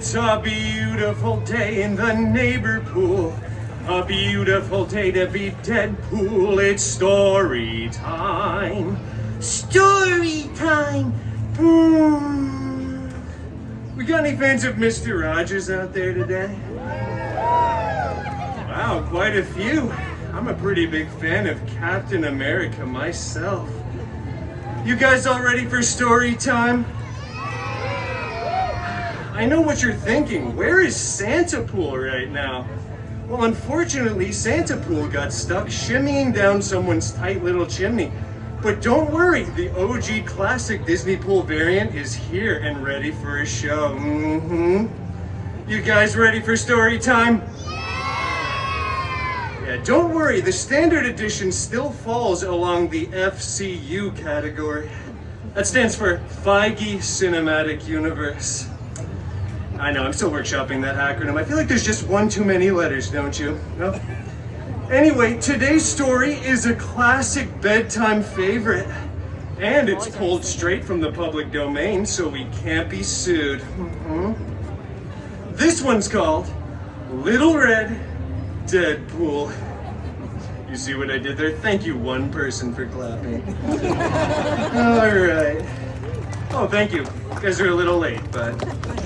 It's a beautiful day in the neighbor pool. A beautiful day to be Deadpool. It's story time. Story time. We got any fans of Mr. Rogers out there today? Wow, quite a few. I'm a pretty big fan of Captain America myself. You guys all ready for story time? I know what you're thinking. Where is Santa Pool right now? Well, unfortunately, Santa Pool got stuck shimmying down someone's tight little chimney. But don't worry, the OG classic Disney Pool variant is here and ready for a show. You guys ready for story time? Yeah, don't worry, the standard edition still falls along the FCU category. That stands for Feige Cinematic Universe. I know, I'm still workshopping that acronym. I feel like there's just one too many letters, don't you? No? Anyway, today's story is a classic bedtime favorite. And it's pulled straight from the public domain, so we can't be sued. This one's called Little Red Deadpool. You see what I did there? Thank you, one person, for clapping. All right. Oh, thank you. You guys are a little late, but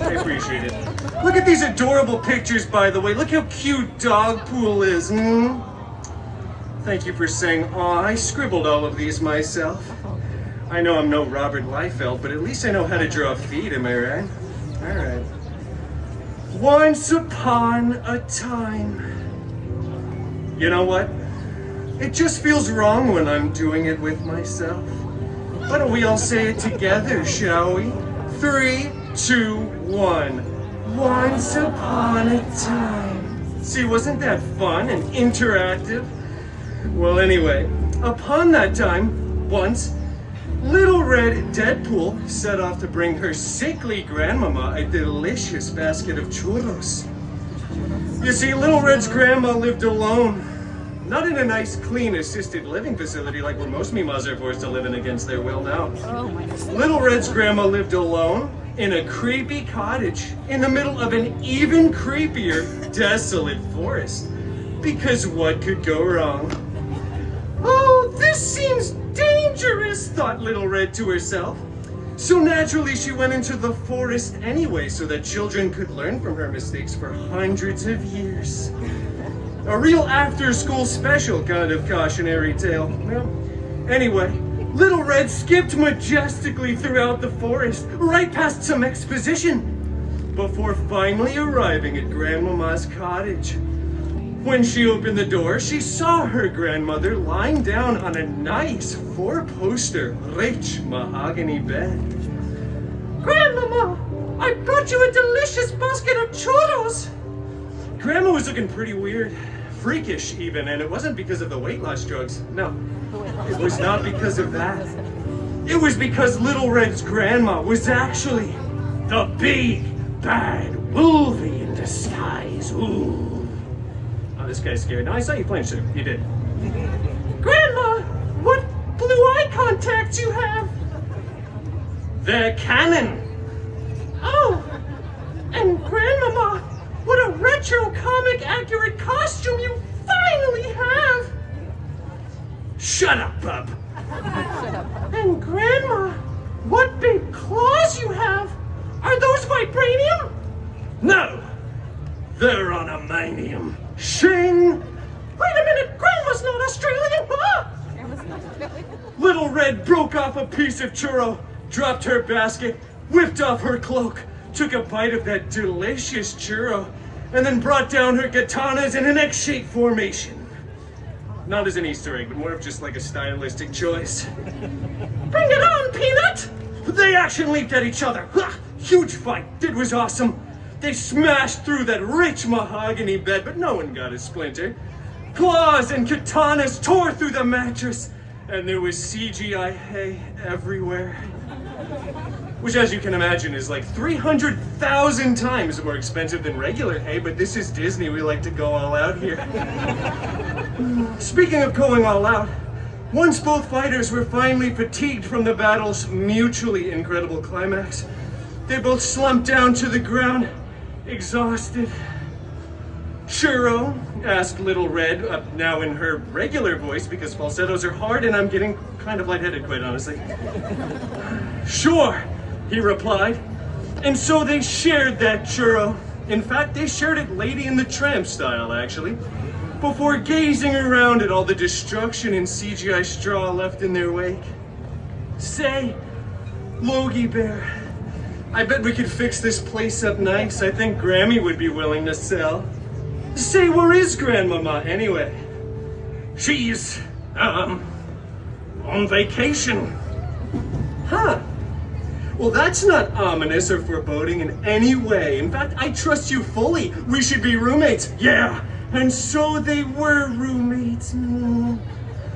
I appreciate it. Look at these adorable pictures, by the way. Look how cute Dogpool is. Thank you for saying aw. I scribbled all of these myself. I know I'm no Robert Liefeld, but at least I know how to draw feet, am I right? All right. Once upon a time. You know what? It just feels wrong when I'm doing it with myself. Why don't we all say it together, shall we? 3, 2, 1. Once upon a time. See, wasn't that fun and interactive? Well, anyway, upon that time, once, Little Red Deadpool set off to bring her sickly grandmama a delicious basket of churros. You see, Little Red's grandma lived alone. Not in a nice, clean, assisted living facility like what most Mimas are forced to live in against their will now. Little Red's grandma lived alone in a creepy cottage in the middle of an even creepier, desolate forest. Because what could go wrong? Oh, this seems dangerous, thought Little Red to herself. So naturally, she went into the forest anyway so that children could learn from her mistakes for hundreds of years. A real after-school special kind of cautionary tale. Well, anyway, Little Red skipped majestically throughout the forest, right past some exposition, before finally arriving at Grandmama's cottage. When she opened the door, she saw her grandmother lying down on a nice 4-poster, rich mahogany bed. Grandmama, I brought you a delicious basket of churros. Grandma was looking pretty weird, freakish even, and it wasn't because of the weight loss drugs. No, it was not because of that. It was because Little Red's grandma was actually the big, bad wolvie in disguise. Ooh. Oh, this guy's scared. No, I saw you playing, sir. You did. Grandma, what blue eye contacts you have? They're Canon. Oh, and Grandmama, what a retro comic accurate costume you finally have! Shut up, bub. And Grandma, what big claws you have! Are those vibranium? No, they're unamanium. Shing! Wait a minute, Grandma's not Australian, huh? Little Red broke off a piece of churro, dropped her basket, whipped off her cloak, took a bite of that delicious churro, and then brought down her katanas in an X-shaped formation. Not as an Easter egg, but more of just like a stylistic choice. Bring it on, Peanut! They action leaped at each other. Huge fight. It was awesome. They smashed through that rich mahogany bed, but no one got a splinter. Claws and katanas tore through the mattress, and there was CGI hay everywhere. Which, as you can imagine, is like 300,000 times more expensive than regular hay, but this is Disney, we like to go all out here. Speaking of going all out, once both fighters were finally fatigued from the battle's mutually incredible climax, they both slumped down to the ground exhausted. Churro? Asked Little Red, now in her regular voice because falsettos are hard and I'm getting kind of lightheaded, quite honestly. Sure, he replied. And so they shared that churro. In fact, they shared it Lady and the Tramp style, actually, before gazing around at all the destruction and CGI straw left in their wake. Say, Logie Bear, I bet we could fix this place up nice. I think Grammy would be willing to sell. Say, where is Grandmama anyway? She's, on vacation. Huh. Well, that's not ominous or foreboding in any way. In fact, I trust you fully. We should be roommates. Yeah. And so they were roommates.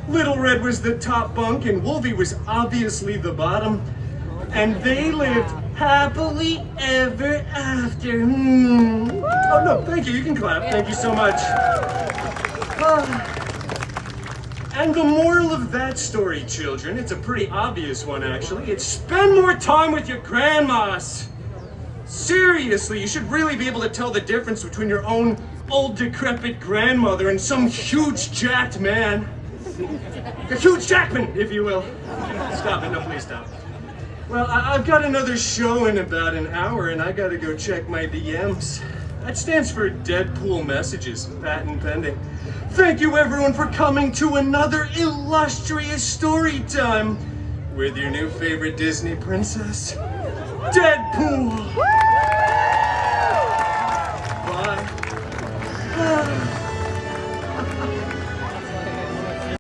Little Red was the top bunk and Wolvie was obviously the bottom. And they lived happily ever after. Oh no, thank you, you can clap. Thank you so much. And the moral of that story, children, it's a pretty obvious one actually. It's spend more time with your grandmas. Seriously, you should really be able to tell the difference between your own old decrepit grandmother and some huge jacked man. A huge Jackman, if you will. Stop it, no, please stop. Well, I've got another show in about an hour and I gotta go check my DMs. That stands for Deadpool messages, patent pending. Thank you everyone for coming to another illustrious story time with your new favorite Disney princess, Deadpool.